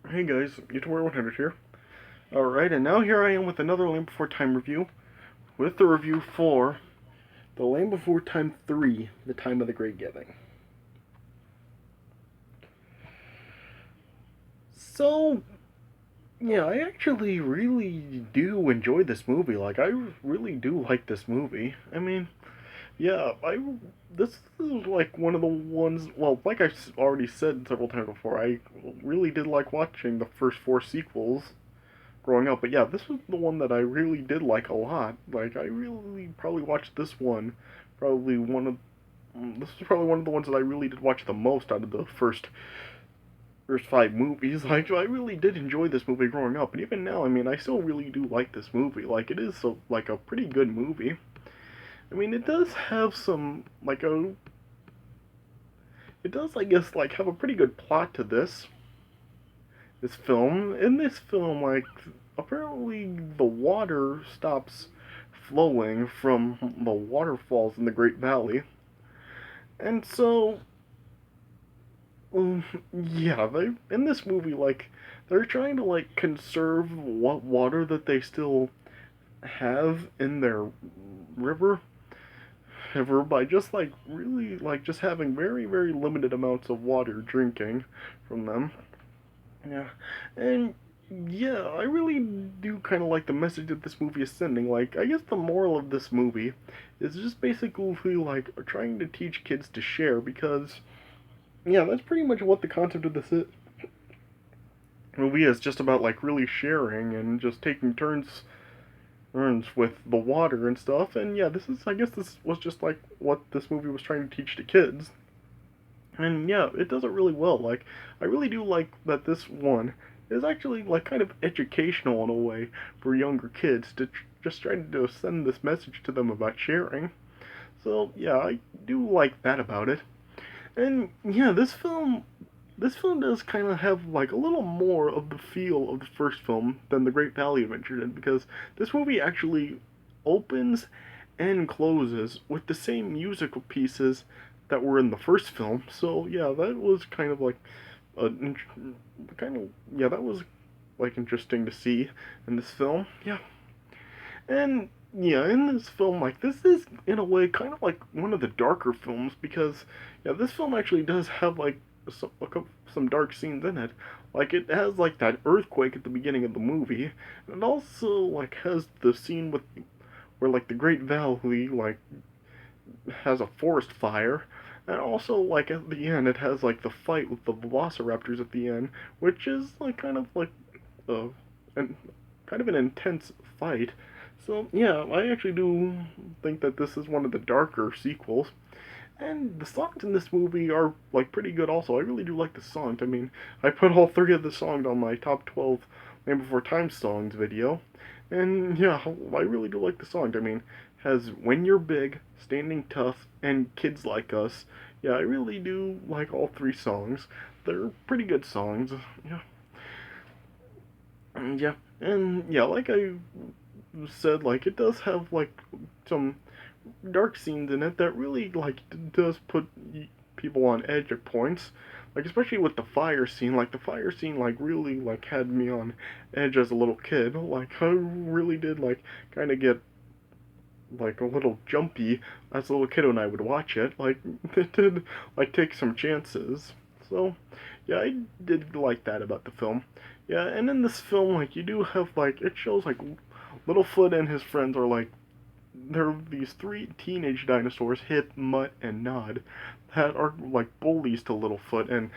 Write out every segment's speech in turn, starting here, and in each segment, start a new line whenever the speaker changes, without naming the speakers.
Hey guys, YouTuber 100 here. Alright, and now here I am with another Land Before Time review, with the review for The Land Before Time 3, The Time of the Great Giving. So, yeah, I actually really do enjoy this movie. Like, I really do like this movie. I mean, yeah, this is like one of the ones, well, like I've already said several times before, I really did like watching the first four sequels growing up. But yeah, this was the one that I really did like a lot. Like I really probably watched this one, probably one of this is probably one of the ones that I really did watch the most out of the first five movies. Like I really did enjoy this movie growing up, and even now, I mean, I still really do like this movie. Like it is so like a pretty good movie. I mean, it does have some like a it does I guess like have a pretty good plot to this film. In this film, like, apparently the water stops flowing from the waterfalls in the Great Valley. And so, yeah, they in this movie, like, they're trying to, like, conserve what water that they still have in their river by just, like, really, like, just having very, very limited amounts of water drinking from them. Yeah, and yeah, I really do kind of like the message that this movie is sending. Like, I guess the moral of this movie is just basically like trying to teach kids to share because, yeah, that's pretty much what the concept of this movie is. Just about like really sharing and just taking turns with the water and stuff. And yeah, I guess this was just like what this movie was trying to teach to kids. And yeah, it does it really well. Like, I really do like that this one is actually like kind of educational in a way for younger kids to just trying to send this message to them about sharing. So yeah, I do like that about it. And yeah, this film does kind of have like a little more of the feel of the first film than the Great Valley Adventure did because this movie actually opens and closes with the same musical pieces that were in the first film. So yeah, that was kind of like a kind of yeah, that was like interesting to see in this film. Yeah, and yeah, in this film, like this is in a way kind of like one of the darker films because yeah, this film actually does have like some dark scenes in it. Like it has like that earthquake at the beginning of the movie, and it also like has the scene with where like the Great Valley like has a forest fire, and also like at the end it has like the fight with the velociraptors at the end, which is like kind of like uh, an kind of an intense fight. So yeah, I actually do think that this is one of the darker sequels. And the songs in this movie are like pretty good also. I really do like the songs. I mean, I put all three of the songs on my top 12 Land Before Time songs video. And yeah, I really do like the songs. I mean, has When You're Big, Standing Tough, and Kids Like Us. Yeah, I really do like all three songs. They're pretty good songs. Yeah. Yeah. And yeah, like I said, like it does have like some dark scenes in it that really like does put people on edge at points. Like especially with the fire scene, like the fire scene like really like had me on edge as a little kid. Like I really did like kind of get like a little jumpy as a little kid when I would watch it. Like it did like take some chances. So yeah, I did like that about the film. Yeah, and in this film like you do have like it shows like Littlefoot and his friends are like there are these three teenage dinosaurs, Hip, Mutt, and Nod, that are like bullies to Littlefoot and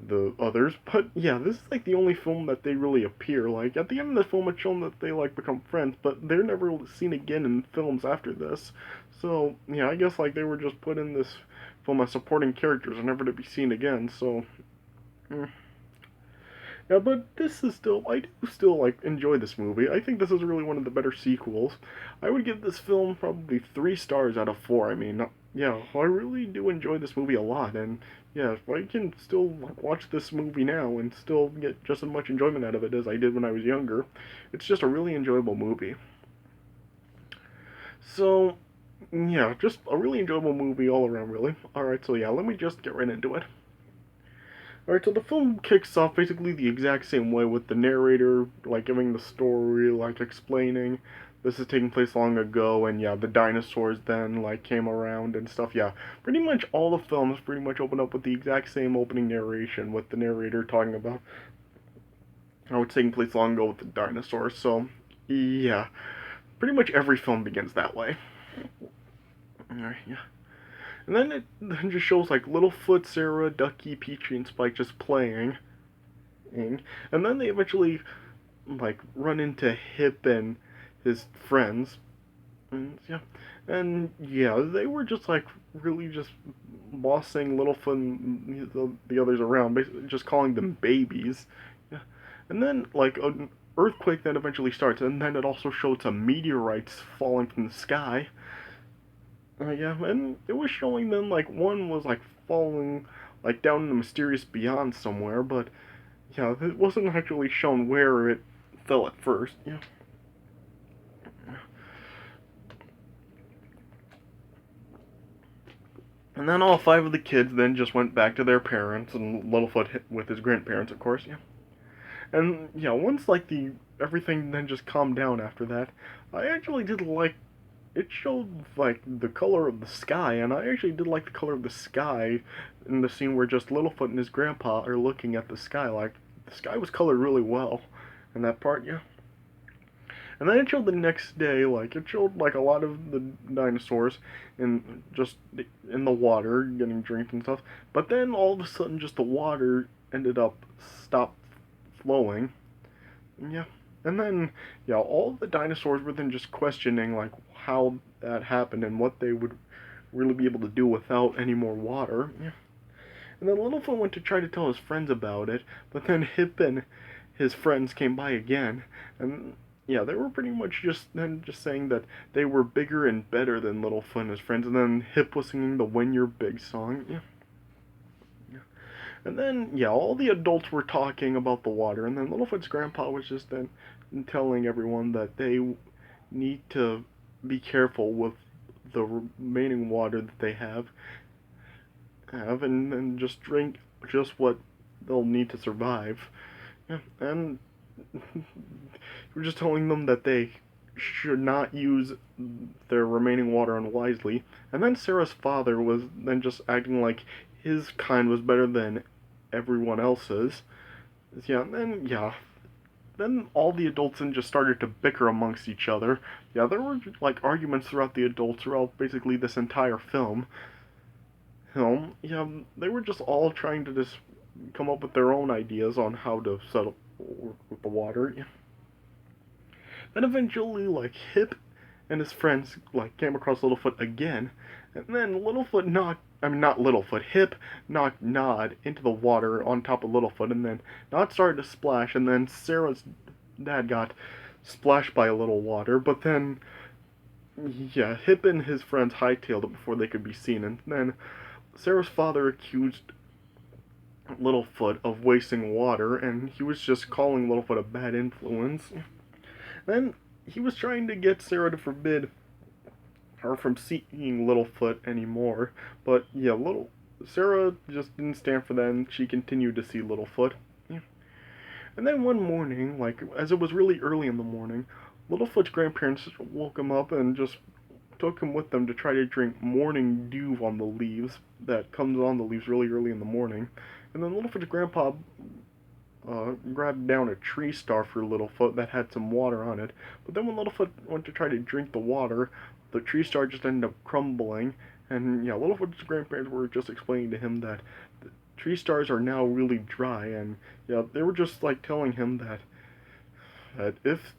the others. But yeah, this is like the only film that they really appear. Like at the end of the film, it's shown that they like become friends, but they're never seen again in films after this. So yeah, I guess like they were just put in this film as supporting characters and never to be seen again. So. Mm. Yeah, but this is still, I do still, like, enjoy this movie. I think this is really one of the better sequels. I would give this film probably 3 stars out of 4. I mean, yeah, I really do enjoy this movie a lot, and yeah, I can still like, watch this movie now and still get just as much enjoyment out of it as I did when I was younger. It's just a really enjoyable movie. So, yeah, just a really enjoyable movie all around, really. Alright, so yeah, let me just get right into it. Alright, so the film kicks off basically the exact same way with the narrator, like, giving the story, like, explaining this is taking place long ago, and yeah, the dinosaurs then, like, came around and stuff. Yeah, pretty much all the films pretty much open up with the exact same opening narration, with the narrator talking about how it's taking place long ago with the dinosaurs. So, yeah, pretty much every film begins that way. Alright, yeah. And then it then just shows, like, Littlefoot, Sarah, Ducky, Peachy, and Spike just playing. And then they eventually, like, run into Hip and his friends. And yeah, they were just, like, really just bossing Littlefoot and the others around, basically just calling them babies. Yeah. And then, like, an earthquake then eventually starts, and then it also showed some meteorites falling from the sky. Yeah, and it was showing them, like, one was, like, falling, like, down in the mysterious beyond somewhere, but yeah, it wasn't actually shown where it fell at first. Yeah. And then all five of the kids then just went back to their parents, and Littlefoot with his grandparents, of course. Yeah. And yeah, once like the everything then just calmed down after that, I actually did like it showed like the color of the sky, and I actually did like the color of the sky in the scene where just Littlefoot and his grandpa are looking at the sky. Like the sky was colored really well in that part. Yeah. And then it showed the next day, like it showed like a lot of the dinosaurs in just in the water getting drinks and stuff. But then all of a sudden, just the water ended up stopped flowing. Yeah, and then yeah, all the dinosaurs were then just questioning like how that happened and what they would really be able to do without any more water. Yeah. And then Littlefoot went to try to tell his friends about it, but then Hip and his friends came by again, and yeah, they were pretty much just saying that they were bigger and better than Littlefoot and his friends, and then Hip was singing the "When You're Big" song. Yeah, yeah. And then yeah, all the adults were talking about the water, and then Littlefoot's grandpa was just then telling everyone that they need to be careful with the remaining water that they have and just drink just what they'll need to survive. Yeah, and we're just telling them that they should not use their remaining water unwisely. And then Sarah's father was then just acting like his kind was better than everyone else's. Yeah, and then yeah, then all the adults then just started to bicker amongst each other. Yeah, there were like arguments throughout the adults throughout basically this entire film. Yeah, they were just all trying to just come up with their own ideas on how to settle with the water. Yeah. Then eventually, like Hip and his friends like came across Littlefoot again, and then Littlefoot knocked. I mean, not Littlefoot. Hip knocked Nod into the water on top of Littlefoot, and then Nod started to splash, and then Sarah's dad got splashed by a little water, but then yeah, Hip and his friends hightailed it before they could be seen, and then Sarah's father accused Littlefoot of wasting water, and he was just calling Littlefoot a bad influence. Then he was trying to get Sarah to forbid her from seeing Littlefoot anymore, but yeah, little Sarah just didn't stand for that, and she continued to see Littlefoot. Yeah. And then one morning, like as it was really early in the morning, Littlefoot's grandparents woke him up and just took him with them to try to drink morning dew on the leaves that comes on the leaves really early in the morning. And then Littlefoot's grandpa grabbed down a tree star for Littlefoot that had some water on it. But then when Littlefoot went to try to drink the water, the tree star just ended up crumbling. And yeah, Littlefoot's grandparents were just explaining to him that the tree stars are now really dry, and yeah, they were just like telling him that if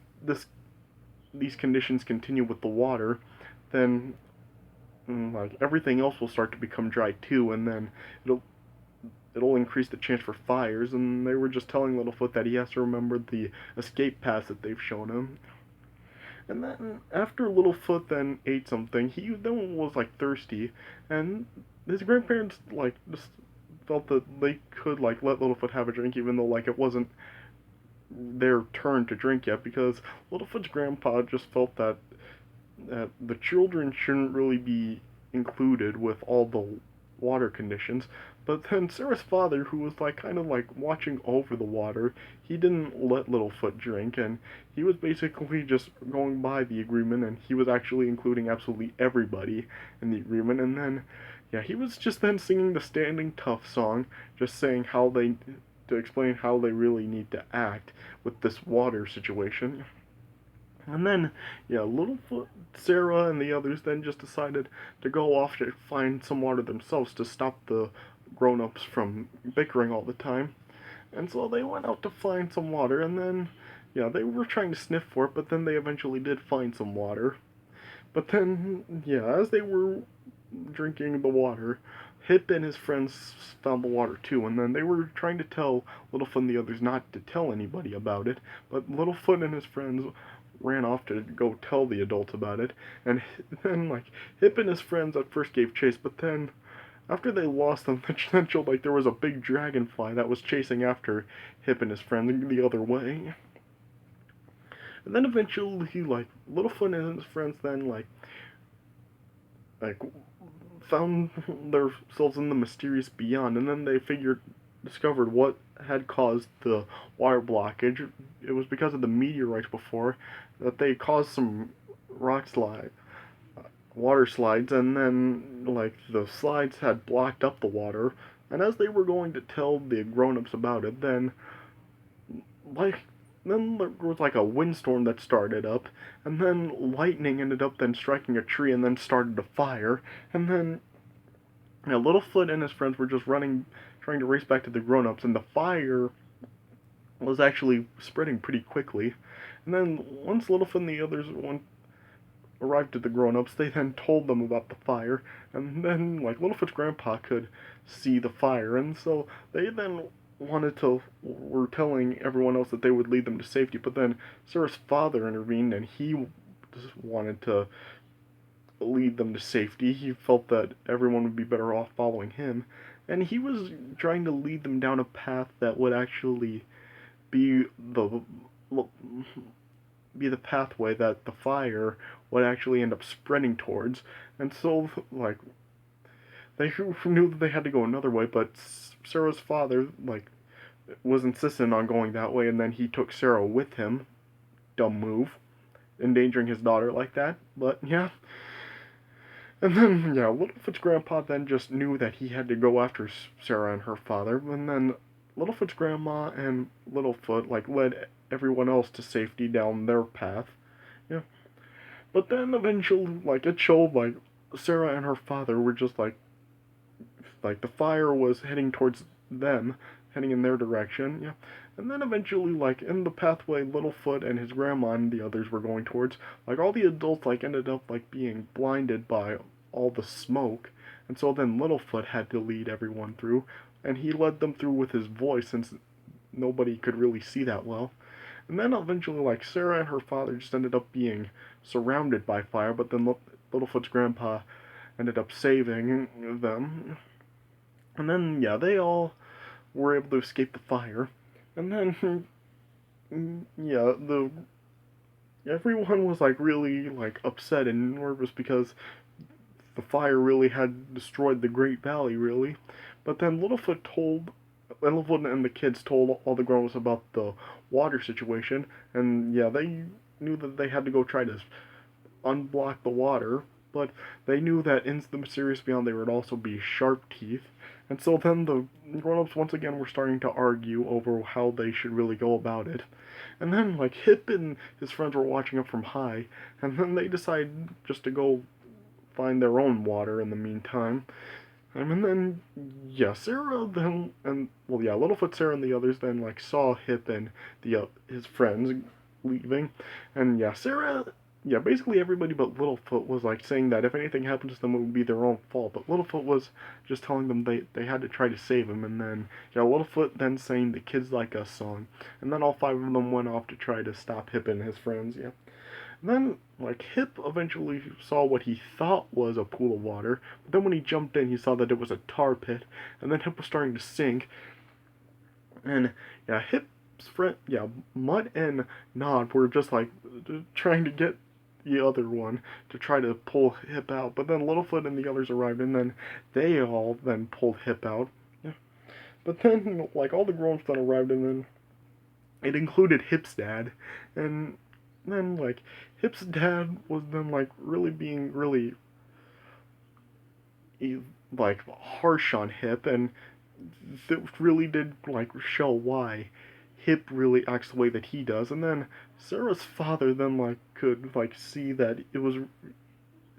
these conditions continue with the water, then like everything else will start to become dry too, and then it'll increase the chance for fires. And they were just telling Littlefoot that he has to remember the escape paths that they've shown him. And then after Littlefoot then ate something, he then was like thirsty, and his grandparents like just felt that they could like let Littlefoot have a drink, even though like it wasn't their turn to drink yet, because Littlefoot's grandpa just felt that the children shouldn't really be included with all the water conditions. But then Sarah's father, who was like kind of like watching over the water, he didn't let Littlefoot drink, and he was basically just going by the agreement, and he was actually including absolutely everybody in the agreement. And then, yeah, he was just then singing the Standing Tough song, just saying how they to explain how they really need to act with this water situation. And then, yeah, Littlefoot, Sarah, and the others then just decided to go off to find some water themselves to stop the grown-ups from bickering all the time. And so they went out to find some water, and then, yeah, they were trying to sniff for it, but then they eventually did find some water. But then, yeah, as they were drinking the water, Hip and his friends found the water too, and then they were trying to tell Littlefoot and the others not to tell anybody about it, but Littlefoot and his friends ran off to go tell the adults about it, and then, like, Hip and his friends at first gave chase, but then, after they lost them, then showed, like, there was a big dragonfly that was chasing after Hip and his friends the other way. And then eventually, like, Littlefoot and his friends then, like found themselves in the mysterious beyond, and then they discovered what had caused the water blockage. It was because of the meteorites before that they caused some rock slide, water slides, and then like the slides had blocked up the water. And as they were going to tell the grown-ups about it, like then there was like a windstorm that started up, and then lightning ended up then striking a tree and then started a fire, and then Littlefoot and his friends were just running, trying to race back to the grown-ups, and the fire was actually spreading pretty quickly. And then once Littlefoot and the others arrived at the grown-ups, they then told them about the fire, and then like Littlefoot's grandpa could see the fire, and so they then were telling everyone else that they would lead them to safety, but then Sarah's father intervened, and he just wanted to lead them to safety. He felt that everyone would be better off following him, and he was trying to lead them down a path that would actually be the pathway that the fire would actually end up spreading towards. And so, like, they knew that they had to go another way, but Sarah's father, like, was insistent on going that way, and then he took Sarah with him. Dumb move, endangering his daughter like that, but yeah. And then, yeah, Littlefoot's grandpa then just knew that he had to go after Sarah and her father, and then Littlefoot's grandma and Littlefoot, like, led everyone else to safety down their path. Yeah. But then eventually, like, it showed, like, Sarah and her father were just, like the fire was heading towards them, heading in their direction, yeah. And then eventually, like, in the pathway Littlefoot and his grandma and the others were going towards, like, all the adults, like, ended up, like, being blinded by all the smoke, and so then Littlefoot had to lead everyone through, and he led them through with his voice, since nobody could really see that well. And then eventually, like, Sarah and her father just ended up being surrounded by fire, but then Littlefoot's grandpa ended up saving them. And then, yeah, they all were able to escape the fire. And then, yeah, everyone was, like, really, like, upset and nervous because the fire really had destroyed the Great Valley, really. But then Littlefoot and the kids told all the grown-ups about the water situation, and yeah, they knew that they had to go try to unblock the water, but they knew that in the mysterious beyond there would also be sharp teeth, and so then the grown-ups once again were starting to argue over how they should really go about it. And then, like, Hip and his friends were watching up from high, and then they decided just to go find their own water in the meantime. And then, yeah, Sarah then, and, well, yeah, Littlefoot, Sarah, and the others then, like, saw Hip and his friends leaving. And, yeah, Sarah, yeah, basically everybody but Littlefoot was, like, saying that if anything happened to them, it would be their own fault. But Littlefoot was just telling them they had to try to save him. And then, yeah, Littlefoot then sang the Kids Like Us song. And then all five of them went off to try to stop Hip and his friends, yeah. And then, like, Hip eventually saw what he thought was a pool of water, but then when he jumped in, he saw that it was a tar pit, and then Hip was starting to sink, and, yeah, Hip's friend, yeah, Mutt and Nod were just, like, trying to get the other one to try to pull Hip out, but then Littlefoot and the others arrived, and then they all then pulled Hip out, But then, like, all the grown-ups then arrived, and then it included Hip's dad, and then, like, Hip's dad was then, like, really being really, like, harsh on Hip, and it really did, like, show why Hip really acts the way that he does. And then Sarah's father then, like, could, like, see that it was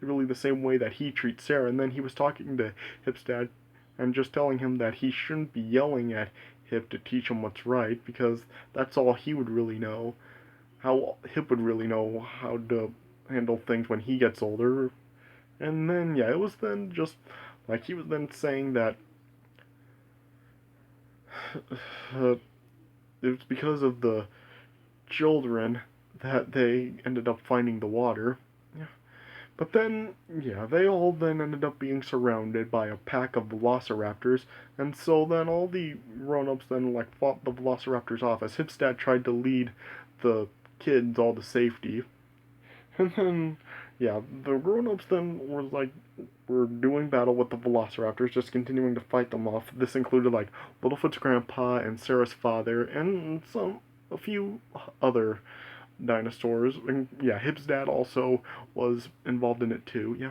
really the same way that he treats Sarah, and then he was talking to Hip's dad and just telling him that he shouldn't be yelling at Hip to teach him what's right, because that's all he would really know. How Hip would really know how to handle things when he gets older. And then, yeah, it was then just like he was then saying that uh, it was because of the children that they ended up finding the water. Yeah. But then, yeah, they all then ended up being surrounded by a pack of velociraptors, and so then all the grown-ups then, like, fought the velociraptors off as Hip's dad tried to lead the kids all to safety. And then, yeah, the grown-ups then were doing battle with the velociraptors, just continuing to fight them off. This included, like, Littlefoot's grandpa and Sarah's father, and a few other dinosaurs. And yeah, Hip's dad also was involved in it too. Yeah.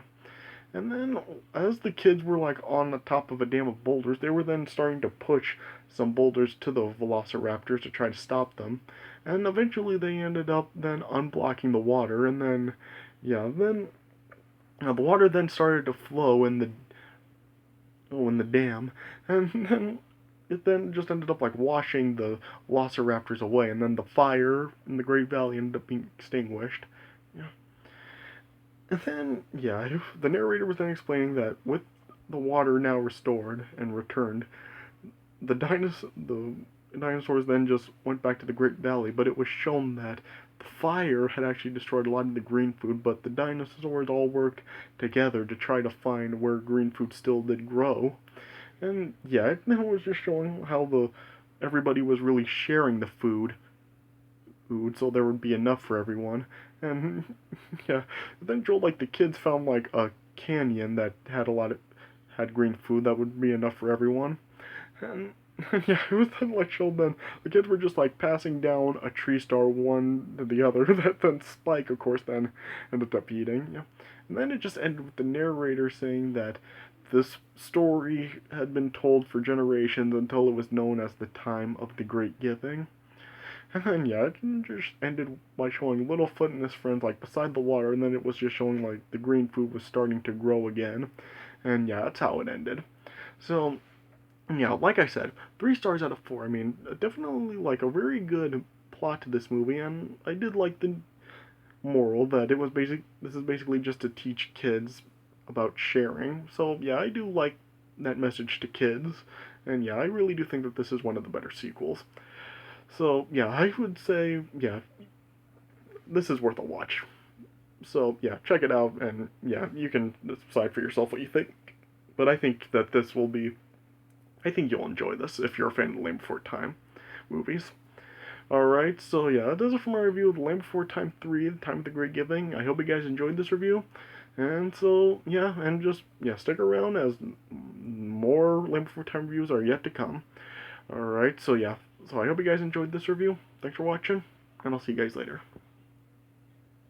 And then, as the kids were like on the top of a dam of boulders, they were then starting to push some boulders to the velociraptors to try to stop them. And eventually, they ended up then unblocking the water. And then, yeah, then the water then started to flow in the dam, and then it then just ended up like washing the velociraptors away, and then the fire in the Great Valley ended up being extinguished. Yeah. And then, yeah, the narrator was then explaining that with the water now restored and returned, the dinosaurs then just went back to the Great Valley, but it was shown that the fire had actually destroyed a lot of the green food, but the dinosaurs all worked together to try to find where green food still did grow. And yeah, it was just showing how the everybody was really sharing the food, so there would be enough for everyone. And yeah, then Joel, like the kids found like a canyon that had green food that would be enough for everyone. And yeah, it was then like showed then the kids were just like passing down a tree star one to the other that then Spike, of course, then ended up eating. Yeah. And then it just ended with the narrator saying that this story had been told for generations until it was known as the time of the Great Giving. And then yeah, it just ended by showing Littlefoot and his friends like beside the water, and then it was just showing like the green food was starting to grow again. And yeah, that's how it ended. So yeah, like I said, 3 stars out of 4. I mean, definitely like a very good plot to this movie, and I did like the moral that it was basic. This is basically just to teach kids about sharing. So yeah, I do like that message to kids, and yeah, I really do think that this is one of the better sequels. So yeah, I would say yeah, this is worth a watch. So yeah, check it out, and yeah, you can decide for yourself what you think. But I think that this will be. I think you'll enjoy this if you're a fan of the Land Before Time movies. Alright, so yeah, that does it for my review of The Land Before Time 3, The Time of the Great Giving. I hope you guys enjoyed this review. And so, yeah, and just, yeah, stick around as more Land Before Time reviews are yet to come. Alright, so yeah, so I hope you guys enjoyed this review. Thanks for watching, and I'll see you guys later.